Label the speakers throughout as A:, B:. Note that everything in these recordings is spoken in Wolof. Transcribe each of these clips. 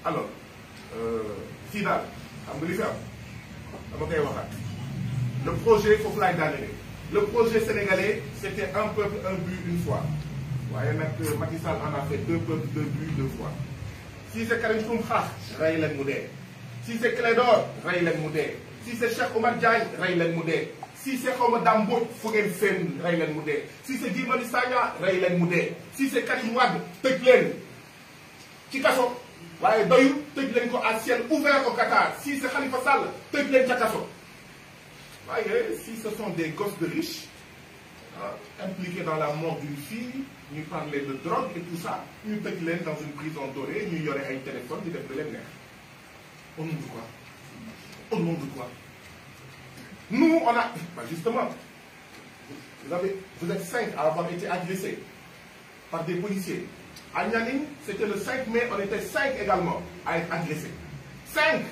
A: alors fii daal xam nga li fi am dama koy waxaat le projet foofu laay daanele le projet sénégalais c'était un peuple un but une fois waaye nag Macky Sall en a fait deux peuples deux buts deux fois si c'est Karim Xrum Xax rey leen mu dee si c'est Clédor rey leen mu dee si c'est Cheikh Oumar Diagne rey leen mu dee si c'est xawma Dame Mbodj fu ngeen seen rey leen mu dee si c'est Guy Marius Sagna rey leen mu dee si c'est Karim Wade tëj leen ci kaso waaye doyul tëj leen ko à ciel ouvert au Qatar si c'est Khalifa Sall tëj leen ca kaso waaye si ce sont des gosses de riches impliqués dans la mort d'une fille ñu parler de drogue et tout ça ñu tëj leen dans une prison dorée ñu yore ay téléphone di def da leen neex au nom de quoi au nom de quoi nous on a justement vous êtes 5 à avoir été agressés par des policiers à Nianing c'était le 5 mai on était 5 également à être agressés 5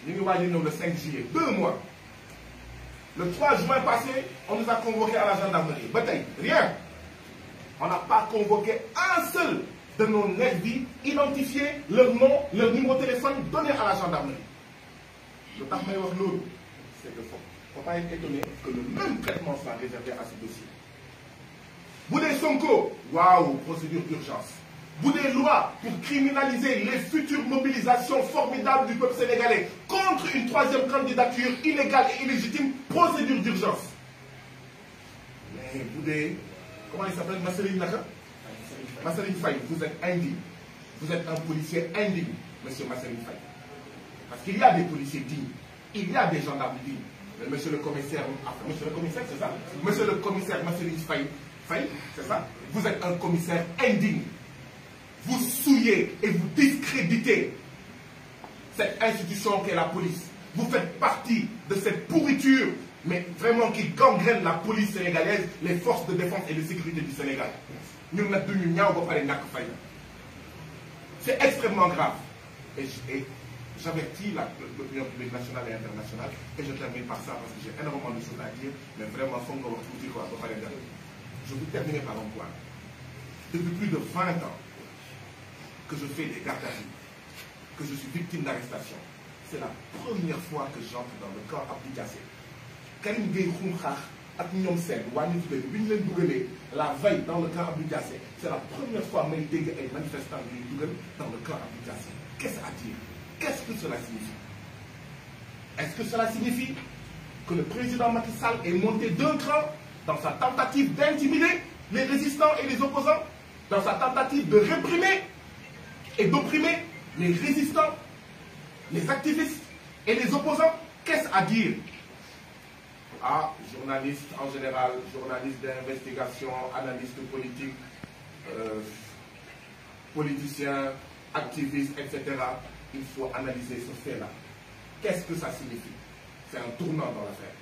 A: ñu ngi waaj a ñëw le 5 juillet 2 mois le 3 juin passé on nous a convoqués à la gendarmerie ba tey rien on n'a pas convoqué un seul de nos nervis identifiés leur nom leur numéro de téléphone donné à la gendarmerie lu tax may wax loolu c'est que faut pas être étonné que le même traitement soit réservé à ce dossier bu dee Sonko waaw procédure d'urgence bu dee loi pour criminaliser les futures mobilisations formidables du peuple sénégalais contre une troisième candidature illégale et illégitime procédure d'urgence mais bu dee comment il s'appelle Masseline naka Masseline Faye vous êtes indigne vous êtes un policier indigne monsieur Masseline Faye parce qu'il y a des policiers dignes il y a des gendarmes dignes mais monsieur le commissaire c'est ça monsieur le commissaire Masseline Faye c'est ça vous êtes un commissaire indigne vous souillez et vous discréditez cette institution qu'est la police vous faites partie de cette pourriture mais vraiment qui gangrène la police sénégalaise les forces de défense et de sécurité du Sénégal ñun nag duñu ñaaw ba pare ñàkk fay c'est extrêmement grave et j'avertis l'opinion publique nationale et internationale et je termine par ça parce que j'ai énormément de choses à dire mais vraiment foog nga wax tuuti quoi ba pare def je vais terminer par un point depuis plus de 20 ans que je fais des gardes à vue que je suis victime d'arrestation c'est la première fois que j'entre dans le camp Abdou Diassé Karim Gueye Xrum Xax ak ñoom seen waa nit bi ñu leen dugalee la veille dans le camp Abdou Diassé c'est la première fois may dégg ay manifestants yu dugal dans le camp Abdou Diassé qu'est-ce à dire qu'est-ce que cela signifie est-ce que cela signifie que le président Macky Sall est monté d'un cran dans sa tentative d'intimider les résistants et les opposants dans sa tentative de réprimer et d'opprimer les résistants les activistes et les opposants qu'est-ce à dire journalistes en général, journalistes d'investigation, analystes politiques, politiciens, activistes, etc. Il faut analyser ce fait-là. Qu'est-ce que ça signifie? C'est un tournant dans l'affaire.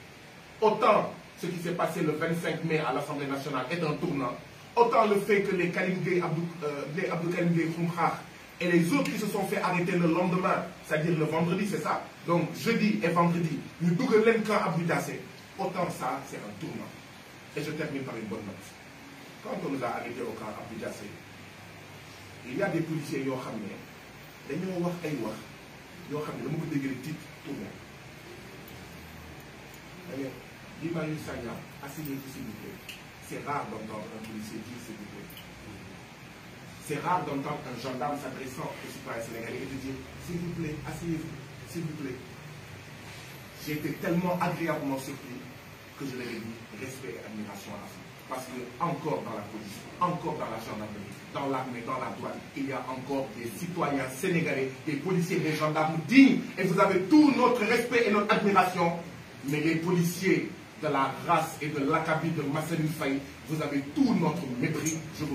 A: Autant ce qui s'est passé le 25 mai à l'Assemblée nationale est un tournant, autant le fait que les Abdou Karim Gueye Xrum Xax et les autres qui se sont fait arrêter le lendemain, c'est-à-dire le vendredi, c'est ça. Donc jeudi et vendredi, nous doublons le camp Abdou Diassé. Autant ça, c'est un tournant. Et je termine par une bonne note. Quand on nous a arrêtés au camp Abdou Diassé, il y a des policiers qui ont dit, dañoo wax ay wax yoo xam ne dama ko dégg rek titre tourné. Guy Marius Sagna, asseyez-vous s'il vous plaît. C'est rare d'entendre un policier dire s'il vous plaît. C'est rare d'entendre un gendarme s'adressant aux citoyens sénégalais et de dire s'il vous plaît, asseyez-vous, s'il vous plaît. J'ai été tellement agréablement surpris que je l'ai dit, respect et admiration à la fin. Parce que encore dans la police, encore dans la gendarmerie, dans l'armée, dans la douane, il y a encore des citoyens sénégalais, des policiers, des gendarmes dignes, et vous avez tout notre respect et notre admiration. Mais les policiers de la race et de l'acabit de Masseline Faye, vous avez tout notre mépris. Je